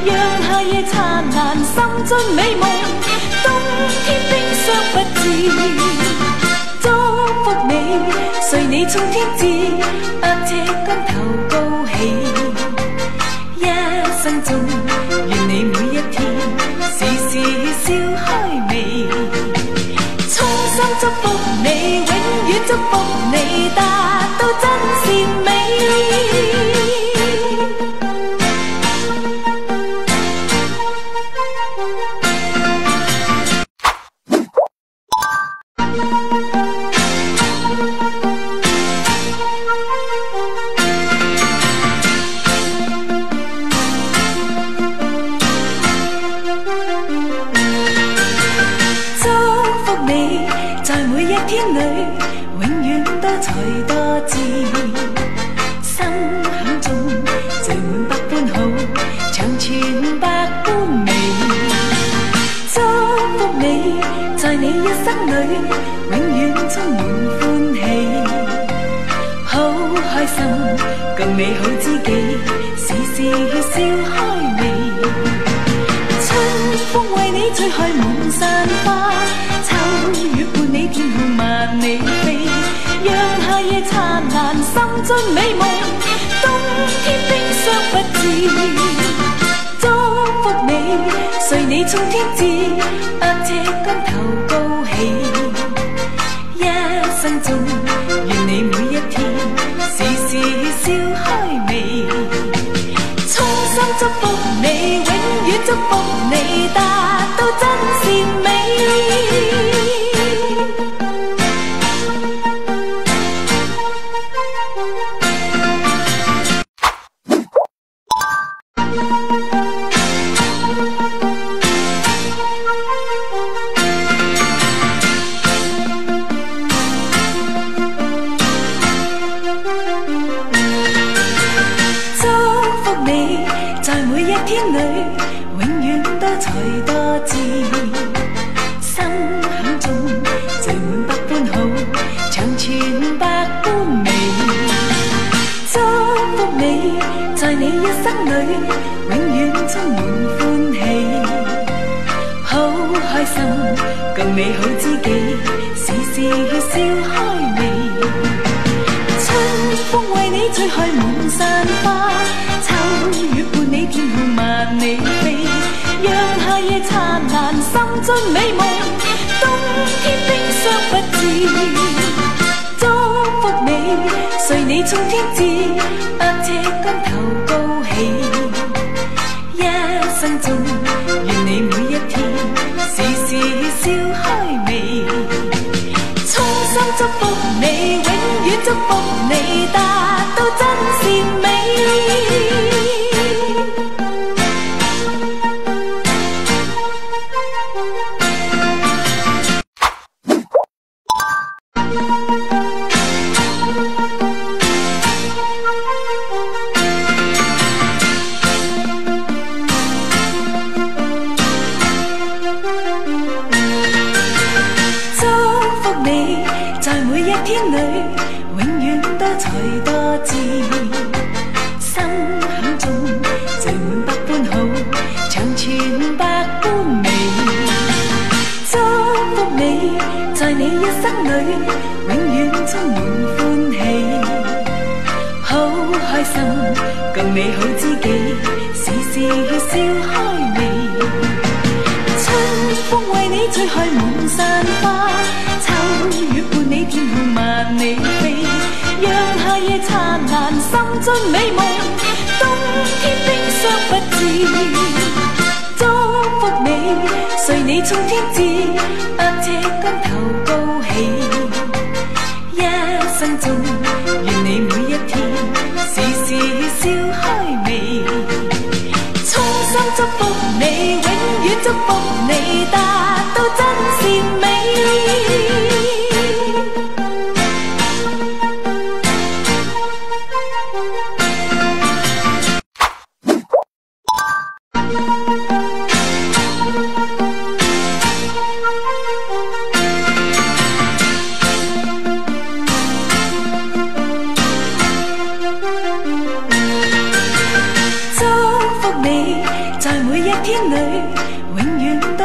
讓夏夜燦爛，心中美夢，冬天至。祝福你，隨你衝天志，百尺竿頭高起。一生中，願你每一天時時笑開眉。衷心祝福你，永遠祝福你，達到真善美。在每一天裏，永遠多才多智，心響中聚滿百般好，長存百般美。祝福你，在你一生裏，永遠充滿歡喜，好開心，共你好知己，時時笑開眉。春風為你吹開滿山花，秋月伴你天空萬里飛，讓夏夜燦爛，心中美夢，冬天冰霜不至。祝福你，隨你衝天志，百尺竿頭高起。一生中，願你每一天時時笑開眉。衷心祝福你，永遠祝福你，達到真善美。在每一天裏，永遠多才多智，心響中聚滿百般好，長存百般美。祝福你，在你一生裏，永遠充滿歡喜，好開心，共你好知己，時時笑開眉。春風為你吹開滿山花，秋月伴你天空萬里飛，讓夏夜燦爛，心中美夢，冬天冰霜不至。祝福你，隨你衝天志，百尺竿頭高起。一生中，願你每一天時時笑開眉。衷心祝福你，永遠祝福你，達到真善美。在每一天裏，永遠多才多智，心響中聚滿百般好，長存百般美。祝福你，在你一生裏，永遠充滿歡喜，好開心，共你好知己，時時笑開眉。春風為你吹開滿山花，秋月伴你天空萬里飛，讓夏夜燦爛，心中美夢，冬天冰霜不至。祝福你，隨你衝天志，百尺竿頭高起。一生中，願你每一天時時笑開眉。衷心祝福你，永遠祝福你，達到真善美。在每一天裏，永遠多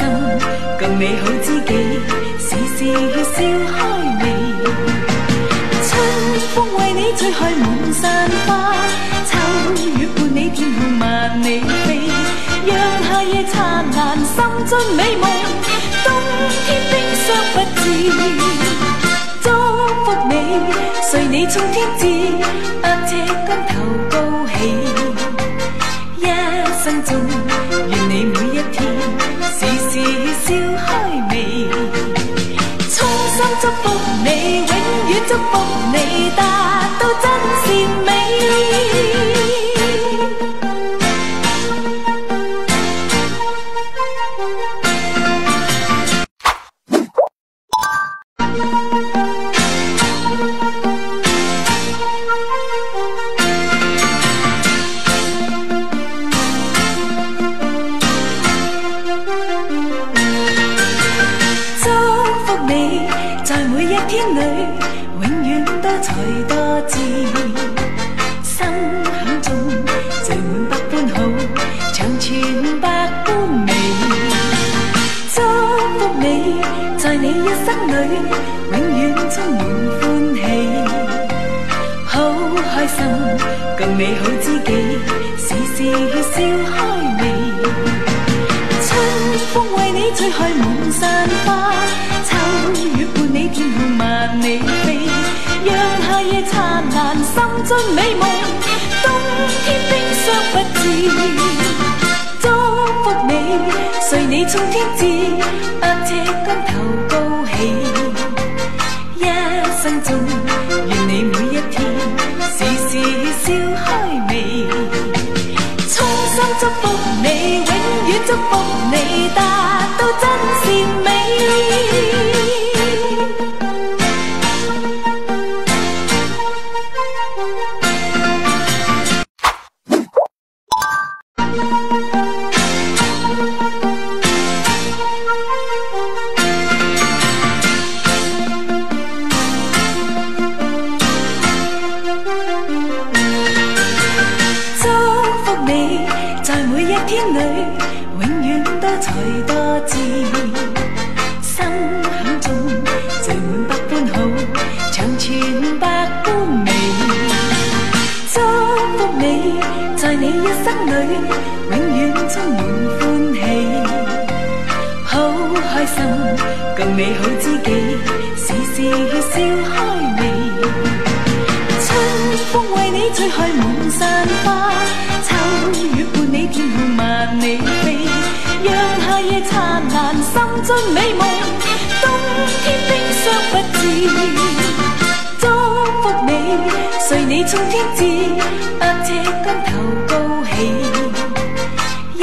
心，更美好知己，時時笑開眉。春風為你吹開滿山花，秋月伴你天空萬里飛，讓夏夜燦爛，心中美夢，冬天冰霜不至。祝福你，隨你衝天志，百尺竿頭高起。一生中，願你每一天，時時笑開眉。衷心祝福你，永遠祝福你，達到真善美。在每一天裏，永遠多才多姿，心響中聚滿百般好，長存百般美。祝福你，在你一生裏，永遠充滿歡喜，好開心，更美好知己，時時笑開眉。春風為你吹開滿山花，秋月伴你天空萬里飛，讓夏夜燦爛，心中美夢，冬天冰霜不至。祝福你，隨你衝天志，百尺竿頭高起。一生中，願你每一天，時時笑開眉。衷心祝福你，永遠祝福你，達到真善美。在每一天裏，永遠多才多姿，心響中聚滿百般好，長存百般美。祝福你，在你一生裏，永遠充滿歡喜，好開心，更美好知己，時時笑開眉。春風為你吹開滿山花，秋月伴你天空萬里飛，讓夏夜燦爛，心中美夢，冬天冰霜不至。祝福你，隨你衝天志，百尺竿頭高起。一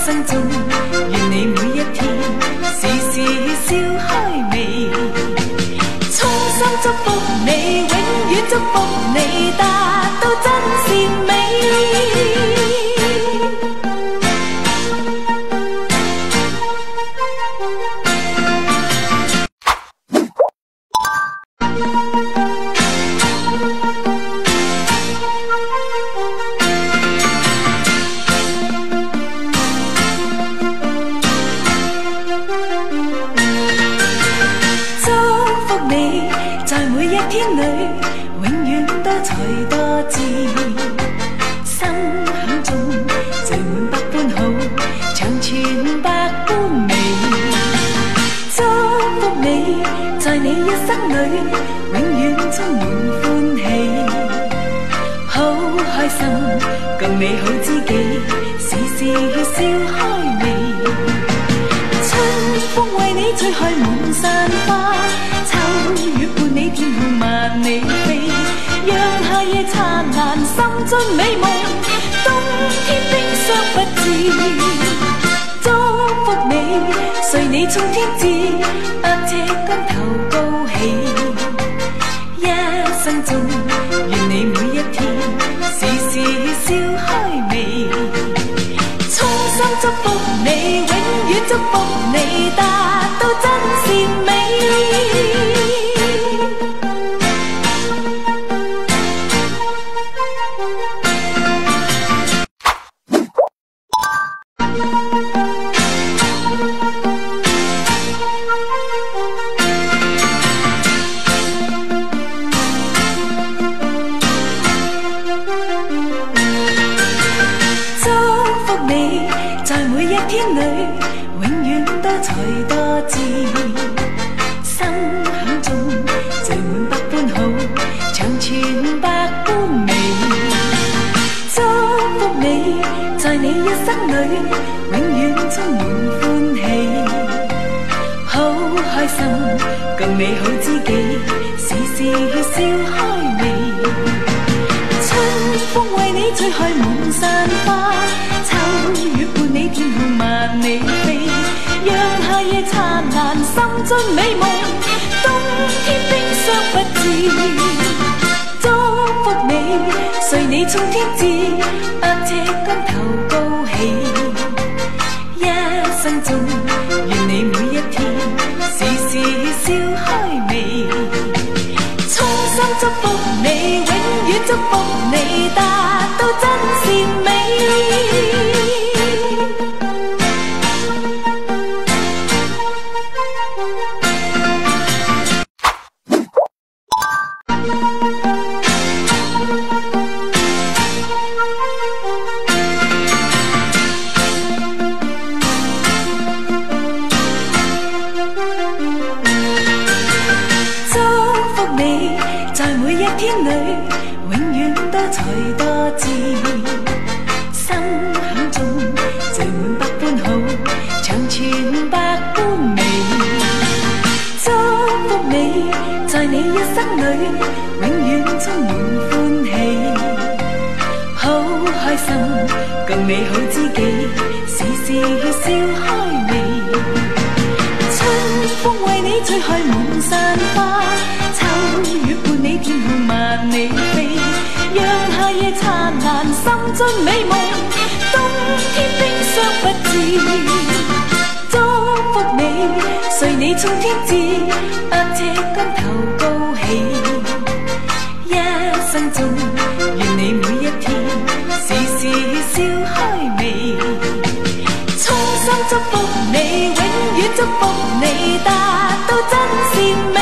生中，願你每一天，時時笑開眉。衷心祝福你，永遠祝福你，達到真善美。在每一天裏，永遠多才多姿，心響中聚滿百般好，長存百般美。祝福你，在你一生裏，永遠充滿歡喜，好開心，更美好知己，時時笑開眉。春風為你吹開滿山花，秋月伴你天空萬里飛，讓夏夜燦爛，心中美夢，冬天冰霜不至。祝福你，隨你衝天志，百尺竿頭高起。一生中，願你每一天，時時笑開眉。衷心祝福你，永遠祝福你，達到真善美。永遠多才多姿，心響中聚滿百般好，長存百般美。祝福你，在你一生裏，永遠充滿歡喜，好開心，共你好知己，時時笑開眉。春風為你吹開滿山花，秋月伴你天空萬里飛，讓夏夜燦爛，心中美夢，冬天冰霜不至。祝福你，隨你衝天志，百尺竿頭高起，一生中願你每一天時時笑開眉。衷心祝福你，永遠祝福你，達到真善美。在每一天裏，永遠多才多姿，心響中聚滿百般好，長存百般美。祝福你，在你一生裏，永遠充滿歡喜，好開心，共你好知己，時時笑開眉。春風為你吹開滿山花，秋月伴你天空萬里飛，讓夏夜燦爛，心中美夢，冬天冰霜不至。祝福你，隨你衝天志，百尺竿頭高起，一生中願你每一天時時笑開眉。衷心祝福你，永遠祝福你，達到真善美。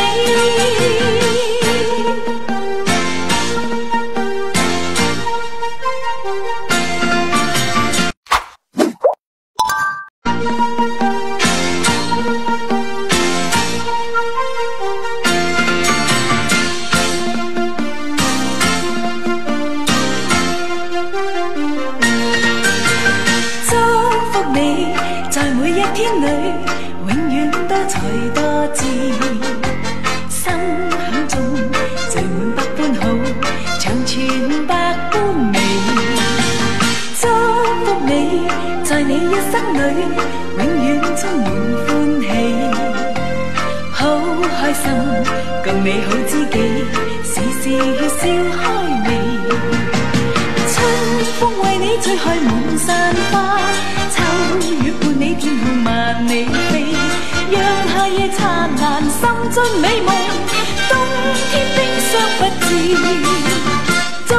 在每一天裏，永遠多才多姿，心響中聚滿百般好，長存百般美。祝福你，在你一生裏，永遠充滿歡喜，好開心，共你好知己，時時笑開眉。春風為你吹開滿山花，秋月伴你天空萬里飛，讓夏夜燦爛，心中美夢，冬天冰霜不至。祝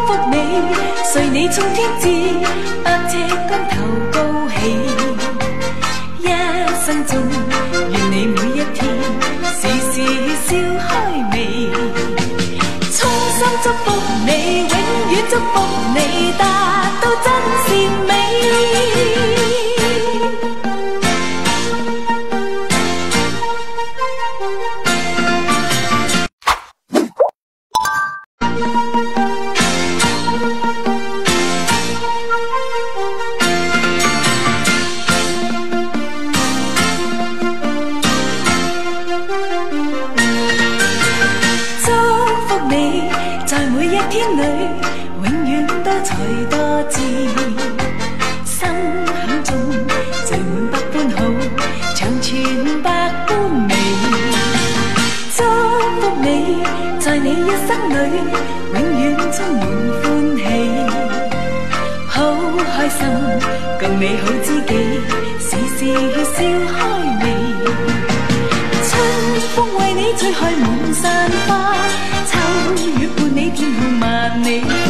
福你，隨你衝天志，百尺竿頭高起，一生中願你每一天時時笑開眉。衷心祝福你，永遠祝福你，達到真善美。在每一天裏，永遠多才多姿，心響中聚滿百般好，長存百般美。祝福你，在你一生裏，永遠充滿歡喜，好開心，共你好知己，時時笑開眉。春風為你吹開滿山花，秋月伴你天空萬里飛，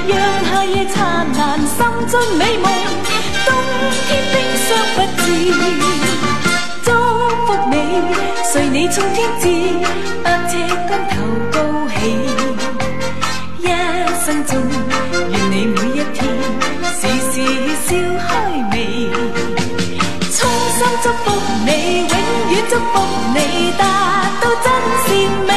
讓夏夜燦爛，心中美夢，冬天冰霜不至。祝福你，隨你衝天志，百尺竿頭高起，一生中願你每一天時時笑開眉。衷祝福你，永遠祝福你，達到真善美。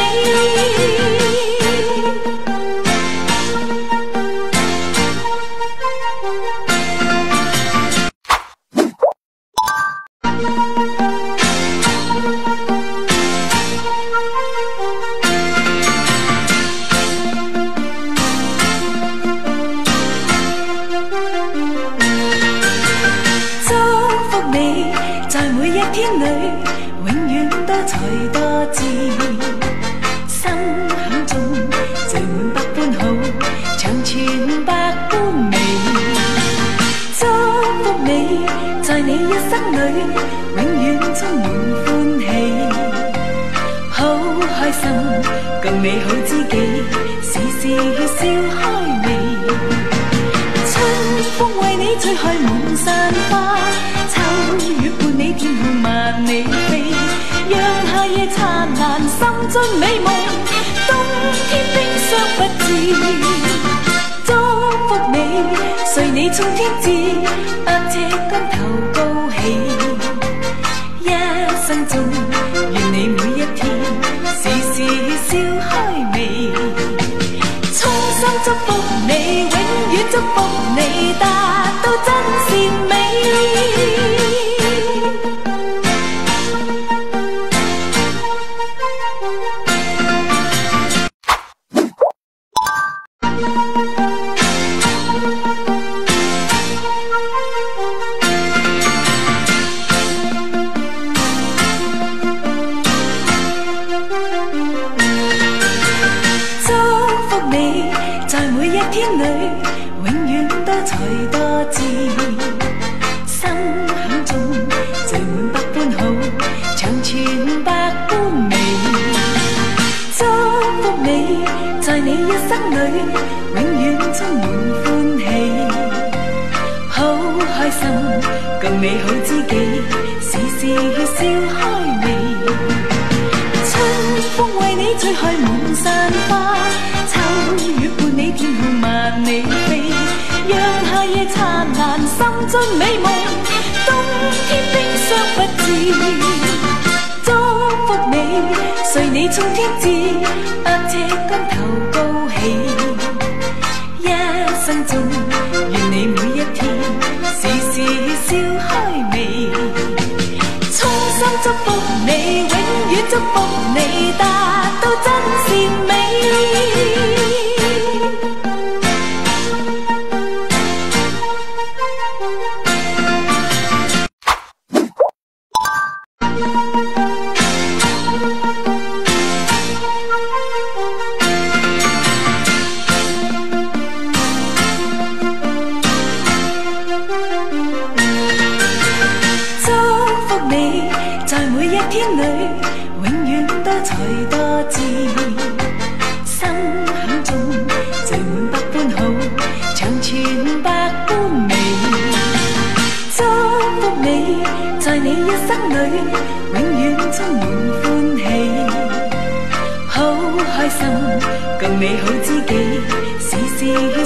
在每一天裏，永遠多才多姿，心很重，聚滿百般好，長存百般美。祝福你，在你一生裏，永遠充滿歡喜，好開心，共美好知己，時時笑開眉。春風為你吹開滿山花，秋月伴你天空萬里飛，讓夏夜燦爛，心中美夢，冬天冰霜不至。祝福你，隨你衝天志，百尺竿頭高起，一生中願你每一天時時笑開眉。衷心祝福你，永遠祝福你，達到真善美。在每一天裏，永遠多才多姿，心很重，聚滿百般好，長存百般美。祝福你，在你一生裏，永遠充滿歡喜，好開心，共美好知己，時時笑開眉。春風為你吹開滿山花，秋月伴你天空萬里飛，讓夏夜燦爛，心中美夢，冬天冰霜不至。祝福你，隨你衝天志，百尺竿頭高起，一生中願你每一天時時笑開眉。衷心祝福你，永遠祝福你，達到真善美。在每一天裏，永遠多才多姿，心很重，聚滿百般好，長存百般美。祝福你，在你一生裏，永遠充滿歡喜，好開心，共美好知己，時時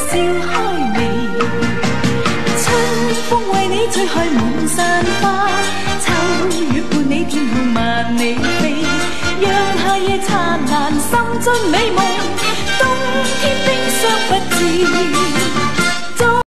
笑開眉。春風為你吹開滿山花，秋月伴你天空萬里飛，讓夏夜燦爛，心中美夢，冬天冰霜不至。